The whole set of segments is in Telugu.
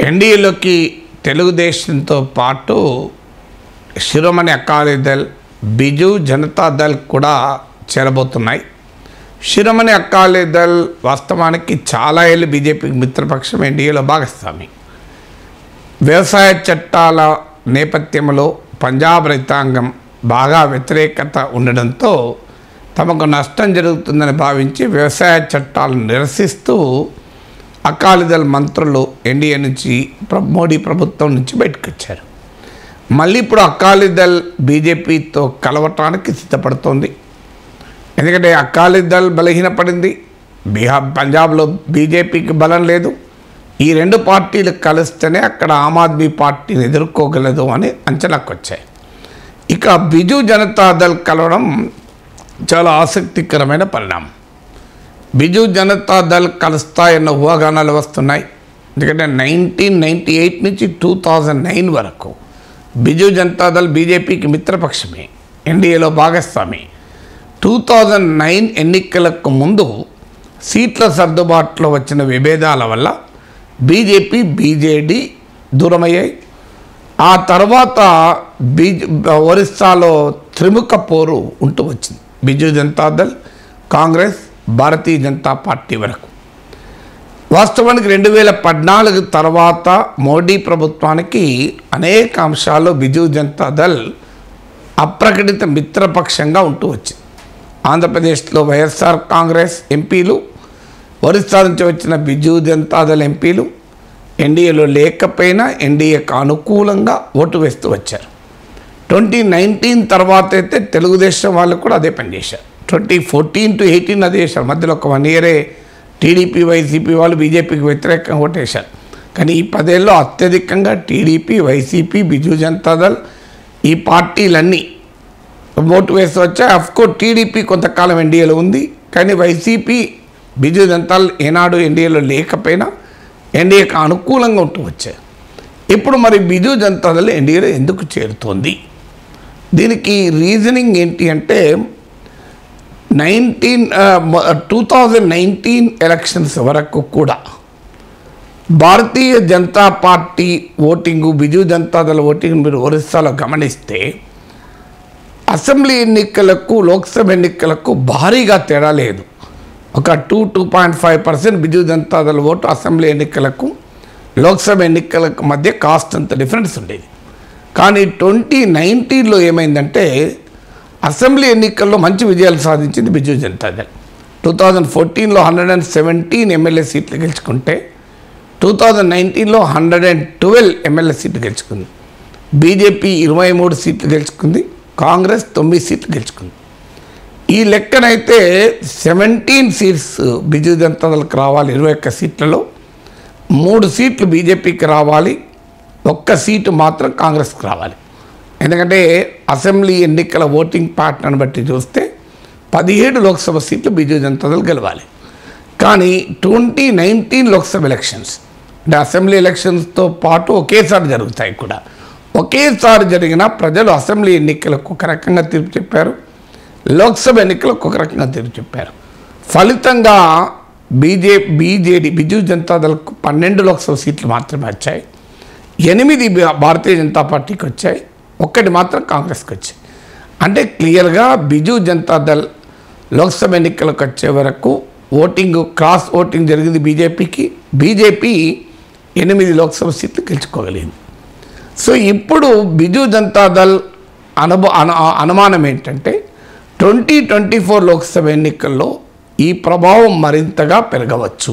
ఎన్డీఏలోకి తెలుగుదేశంతో పాటు శిరోమణి అకాలీదళ్, బిజు జనతాదళ్ కూడా చేరబోతున్నాయి. శిరోమణి అకాలీదళ్ వాస్తవానికి చాలా ఏళ్ళు బీజేపీకి మిత్రపక్షం, ఎన్డీఏలో భాగస్వామి. వ్యవసాయ చట్టాల నేపథ్యంలో పంజాబ్ రైతాంగం బాగా వ్యతిరేకత ఉండడంతో తమకు నష్టం జరుగుతుందని భావించి వ్యవసాయ చట్టాలను నిరసిస్తూ అకాలీదళ్ మంత్రులు ఎన్డీఏ నుంచి మోడీ ప్రభుత్వం నుంచి బయటకు వచ్చారు. మళ్ళీ ఇప్పుడు అకాలీదళ్ బీజేపీతో కలవటానికి సిద్ధపడుతోంది. ఎందుకంటే అకాలీదళ్ బలహీనపడింది, పంజాబ్లో బీజేపీకి బలం లేదు. ఈ రెండు పార్టీలు కలిస్తేనే అక్కడ ఆమ్ ఆద్మీ పార్టీని ఎదుర్కోగలదు అని అంచనాకు వచ్చాయి. ఇక బిజు జనతాదళ్ కలవడం చాలా ఆసక్తికరమైన పరిణామం. బిజు జనతాదళ్ కలుస్తాయన్న ఊహాగానాలు వస్తున్నాయి. ఎందుకంటే 1998 నుంచి 2009 వరకు బిజు జనతాదళ్ బీజేపీకి మిత్రపక్షమే, ఎన్డీఏలో భాగస్వామి. 2009 ఎన్నికలకు ముందు సీట్ల సర్దుబాటులో వచ్చిన విభేదాల వల్ల బీజేపీ, బీజేడీ దూరమయ్యాయి. ఆ తర్వాత ఒరిస్సాలో త్రిముఖ పోరు ఉంటూ వచ్చింది. బిజు జనతాదళ్, కాంగ్రెస్, భారతీయ జనతా పార్టీ వరకు. వాస్తవానికి 2014 తర్వాత మోడీ ప్రభుత్వానికి అనేక అంశాల్లో బిజు జనతాదళ్ అప్రకటిత మిత్రపక్షంగా ఉంటూ వచ్చింది. ఆంధ్రప్రదేశ్లో వైఎస్ఆర్ కాంగ్రెస్ ఎంపీలు, ఒరిస్సా నుంచి వచ్చిన బిజు జనతాదళ్ ఎంపీలు ఎన్డీఏలో లేకపోయినా ఎన్డీఏకు అనుకూలంగా ఓటు వేస్తూ వచ్చారు. 2019 తర్వాత అయితే తెలుగుదేశం వాళ్ళు కూడా అదే పనిచేశారు. 2014 to 2018 అదే చేశారు. మధ్యలో ఒక 1 year టీడీపీ, వైసీపీ వాళ్ళు బీజేపీకి వ్యతిరేకంగా ఓటేశారు. కానీ ఈ 10 ఏళ్ళలో అత్యధికంగా టీడీపీ, వైసీపీ, బిజు జనతాదళ్ ఈ పార్టీలన్నీ ఓటు వేస్తూ వచ్చాయి. అఫ్కోర్స్ టీడీపీ కొంతకాలం ఎన్డీఏలో ఉంది, కానీ వైసీపీ, బిజు జనతాదళ్ ఏనాడు ఎన్డీఏలో లేకపోయినా ఎన్డీఏకి అనుకూలంగా ఉంటూ వచ్చాయి. ఇప్పుడు మరి బిజు జనతాదళ్ ఎన్డీఏలో ఎందుకు చేరుతోంది? దీనికి రీజనింగ్ ఏంటి అంటే 2019 ఎలక్షన్స్ వరకు కూడా Bharatiya Janata party voting, Biju Janata Dal voting మీరు ఒరిస్సాలో గమనిస్తే అసెంబ్లీ ఎన్నికలకు, లోక్సభ ఎన్నికలకు భారీగా తేడా లేదు. ఒక 2.5% బిజు జనతాదళ్ ఓటు అసెంబ్లీ ఎన్నికలకు, లోక్సభ ఎన్నికలకు మధ్య కాస్ట్ అంత డిఫరెన్స్ ఉండేది. కానీ 2019లో ఏమైందంటే అసెంబ్లీ ఎన్నికల్లో మంచి విజయాలు సాధించింది బిజు జనతాదళ్. 2014లో 117 ఎమ్మెల్యే సీట్లు గెలుచుకుంటే 2019లో 112 ఎమ్మెల్యే సీట్లు గెలుచుకుంది. బీజేపీ 23 సీట్లు గెలుచుకుంది, కాంగ్రెస్ 9 సీట్లు గెలుచుకుంది. ఈ లెక్కనైతే 17 సీట్స్ బిజు జనతాదళ్కి రావాలి. 21 సీట్లలో 3 సీట్లు బీజేపీకి రావాలి, 1 సీటు మాత్రం కాంగ్రెస్కి రావాలి. ఎందుకంటే అసెంబ్లీ ఎన్నికల ఓటింగ్ ప్యాటర్న్ బట్టి చూస్తే 17 లోక్సభ సీట్లు బిజు జనతాదళ్ గెలవాలి. కానీ 2019 లోక్సభ ఎలక్షన్స్ అంటే అసెంబ్లీ ఎలక్షన్స్తో పాటు ఒకేసారి జరుగుతాయి కూడా. ఒకేసారి జరిగిన ప్రజలు అసెంబ్లీ ఎన్నికలకు ఒక రకంగా తీర్పు చెప్పారు, లోక్సభ ఎన్నికలకు ఒక రకంగా తీర్పు చెప్పారు. ఫలితంగా బీజేడీ, బిజు జనతాదళ్కు 12 లోక్సభ సీట్లు మాత్రమే వచ్చాయి, 8 భారతీయ జనతా పార్టీకి వచ్చాయి, 1 మాత్రం కాంగ్రెస్కి వచ్చాయి. అంటే క్లియర్గా బిజు జనతాదళ్ లోక్సభ ఎన్నికలకు వచ్చే వరకు ఓటింగ్, క్రాస్ ఓటింగ్ జరిగింది బీజేపీకి. బీజేపీ 8 లోక్సభ సీట్లు గెలుచుకోగలిగింది. సో ఇప్పుడు బిజు జనతాదళ్ అనుమానం ఏంటంటే 2024 లోక్సభ ఎన్నికల్లో ఈ ప్రభావం మరింతగా పెరగవచ్చు.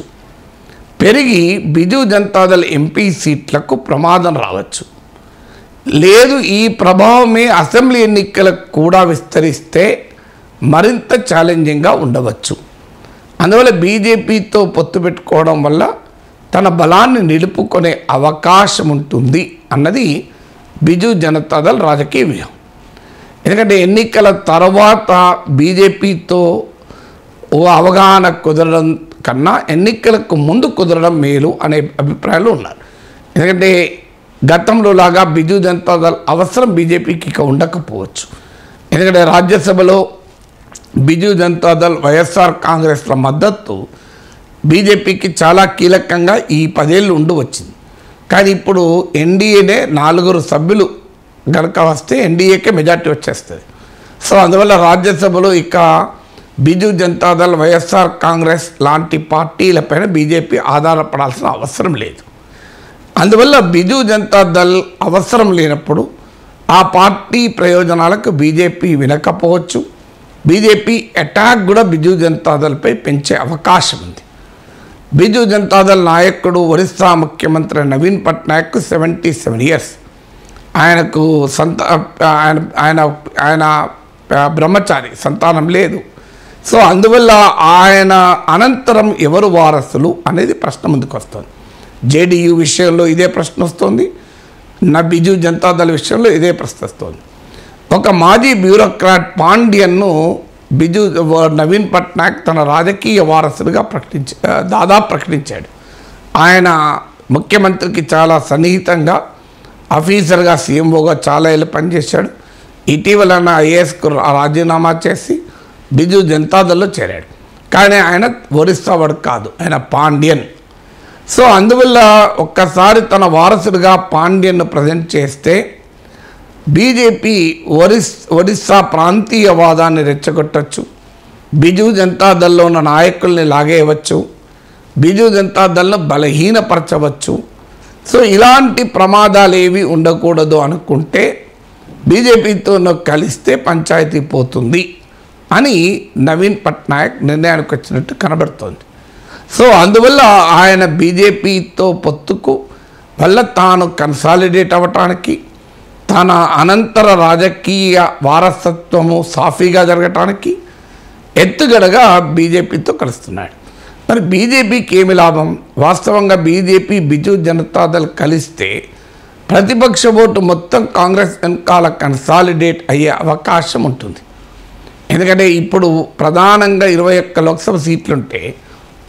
పెరిగి బిజు జనతాదళ్ ఎంపీ సీట్లకు ప్రమాదం రావచ్చు. లేదు, ఈ ప్రభావమే అసెంబ్లీ ఎన్నికలకు కూడా విస్తరిస్తే మరింత ఛాలెంజింగ్గా ఉండవచ్చు. అందువల్ల బీజేపీతో పొత్తు పెట్టుకోవడం వల్ల తన బలాన్ని నిలుపుకునే అవకాశం ఉంటుంది అన్నది బిజు జనతాదళ్ రాజకీయ వ్యూహం. ఎందుకంటే ఎన్నికల తర్వాత బీజేపీతో అవగాహన కుదరడం కన్నా ఎన్నికలకు ముందు కుదరడం మేలు అనే అభిప్రాయాలు ఉన్నారు. ఎందుకంటే గతంలో లాగా బిజు జనతాదళ్ అవసరం బీజేపీకి ఇక ఉండకపోవచ్చు. ఎందుకంటే రాజ్యసభలో బిజు జనతాదళ్, వైఎస్ఆర్ కాంగ్రెస్ల మద్దతు బీజేపీకి చాలా కీలకంగా ఈ 10 ఏళ్ళు ఉండి వచ్చింది. కానీ ఇప్పుడు ఎన్డీఏనే 4 సభ్యులు కనుక వస్తే ఎన్డీఏకే మెజార్టీ వచ్చేస్తుంది. సో అందువల్ల రాజ్యసభలో ఇక బిజు జనతాదళ్, వైఎస్ఆర్ కాంగ్రెస్ లాంటి పార్టీలపైన బీజేపీ ఆధారపడాల్సిన అవసరం లేదు. అందువల్ల బిజు జనతాదళ్ అవసరం లేనప్పుడు ఆ పార్టీ ప్రయోజనాలకు బీజేపీ వినకపోవచ్చు. బీజేపీ అటాక్ కూడా బిజు జనతాదళ్పై పెంచే అవకాశం ఉంది. బిజు జనతాదళ్ నాయకుడు ఒరిస్సా ముఖ్యమంత్రి నవీన్ పట్నాయక్ 77 ఇయర్స్. ఆయనకు ఆయన బ్రహ్మచారి, సంతానం లేదు. సో అందువల్ల ఆయన అనంతరం ఎవరు వారసులు అనేది ప్రశ్న ముందుకు వస్తుంది. జేడీయూ విషయంలో ఇదే ప్రశ్న వస్తుంది, బిజు జనతాదళ్ విషయంలో ఇదే ప్రశ్న వస్తుంది. ఒక మాజీ బ్యూరోక్రాట్ పాండ్యన్ను నవీన్ పట్నాయక్ తన రాజకీయ వారసులుగా దాదాపు ప్రకటించాడు. ఆయన ముఖ్యమంత్రికి చాలా సన్నిహితంగా ఆఫీసర్గా, సీఎంఓగా చాలా ఏళ్ళు పనిచేశాడు. ఇటీవల ఐఏఎస్కు రాజీనామా చేసి బిజు జనతాదళ్లో చేరాడు. కానీ ఆయన ఒరిస్సా వాడు కాదు, ఆయన పాండ్యన్. సో అందువల్ల ఒక్కసారి తన వారసుడిగా పాండ్యన్ను ప్రజెంట్ చేస్తే బీజేపీ ఒరిస్సా ప్రాంతీయవాదాన్ని రెచ్చగొట్టచ్చు, బిజు జనతాదళ్లో ఉన్న నాయకుల్ని లాగేయవచ్చు, బిజు జనతాదళ్ను బలహీనపరచవచ్చు. సో ఇలాంటి ప్రమాదాలు ఏవి ఉండకూడదు అనుకుంటే బీజేపీతో కలిస్తే పంచాయతీ పోతుంది అని నవీన్ పట్నాయక్ నిర్ణయానికి వచ్చినట్టు కనబడుతోంది. సో అందువల్ల ఆయన బీజేపీతో పొత్తుకు వల్ల తాను కన్సాలిడేట్ అవ్వటానికి, తన అనంతర రాజకీయ వారసత్వము సాఫీగా జరగటానికి ఎత్తుగడగా బీజేపీతో కలుస్తున్నాడు. మరి బీజేపీకి ఏమి లాభం? వాస్తవంగా బీజేపీ బిజు జనతాదళ్ కలిస్తే ప్రతిపక్ష ఓటు మొత్తం కాంగ్రెస్ వెనకాల కన్సాలిడేట్ అయ్యే అవకాశం ఉంటుంది. ఎందుకంటే ఇప్పుడు ప్రధానంగా 21 లోక్సభ సీట్లుంటే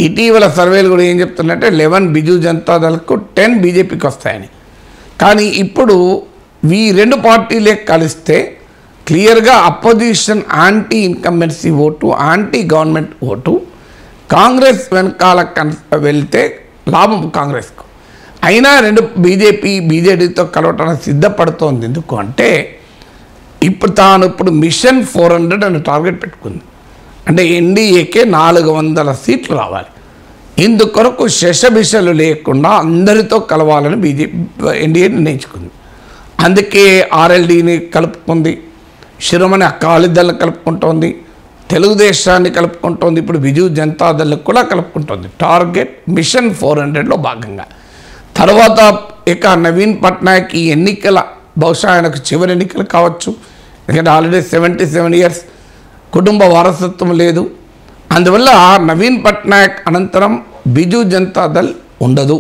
ఇటీవల సర్వేలు కూడా ఏం చెప్తున్నాయంటే 11 బిజు జనతాదళ్కు 10 బీజేపీకి వస్తాయని. కానీ ఇప్పుడు ఈ 2 పార్టీలే కలిస్తే క్లియర్గా opposition anti incumbency vote, anti government vote Congress వెనకాల వెళ్తే లాభం కాంగ్రెస్కు. అయినా బీజేడీతో కలవటానికి సిద్ధపడుతోంది. ఎందుకు అంటే ఇప్పుడు మిషన్ 400 అని టార్గెట్ పెట్టుకుంది. అంటే ఎన్డీఏకే 400 సీట్లు రావాలి. ఇందుకొరకు శషబిషలు లేకుండా అందరితో కలవాలని ఎన్డీఏ నిర్ణయించుకుంది. అందుకే ఆర్ఎల్డీని కలుపుకుంది, శిరోమణి అకాలీదళ్ని కలుపుకుంటోంది, తెలుగుదేశాన్ని కలుపుకుంటోంది, ఇప్పుడు బిజు జనతాదళ్ని కూడా కలుపుకుంటోంది. టార్గెట్ మిషన్ 400లో భాగంగా. తర్వాత ఇక నవీన్ పట్నాయక్ ఈ ఎన్నికల బహుశా ఆయనకు చివరి ఎన్నికలు కావచ్చు. ఎందుకంటే ఆల్రెడీ 77 ఇయర్స్, కుటుంబ వారసత్వం లేదు. అందువల్ల నవీన్ పట్నాయక్ అనంతరం బిజు జనతాదళ్ ఉండదు,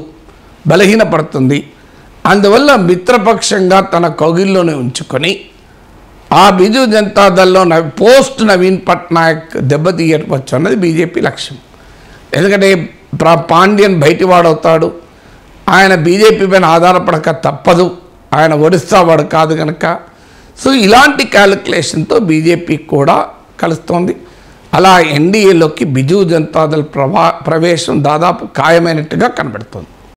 బలహీనపడుతుంది. అందువల్ల మిత్రపక్షంగా తన కౌగిల్లోనే ఉంచుకొని ఆ బిజు జనతాదళ్లో పోస్ట్ నవీన్ పట్నాయక్ దెబ్బతీయవచ్చు అన్నది బీజేపీ లక్ష్యం. ఎందుకంటే పాండ్యన్ బయటివాడవుతాడు, ఆయన బీజేపీ పైన ఆధారపడక తప్పదు, ఆయన ఒరిస్సా వాడు కాదు కనుక. సో ఇలాంటి క్యాలిక్యులేషన్తో బీజేపీ కూడా కలుస్తోంది. అలా ఎన్డీఏలోకి బిజు జనతాదళ్ ప్రవేశం దాదాపు ఖాయమైనట్టుగా కనబడుతుంది.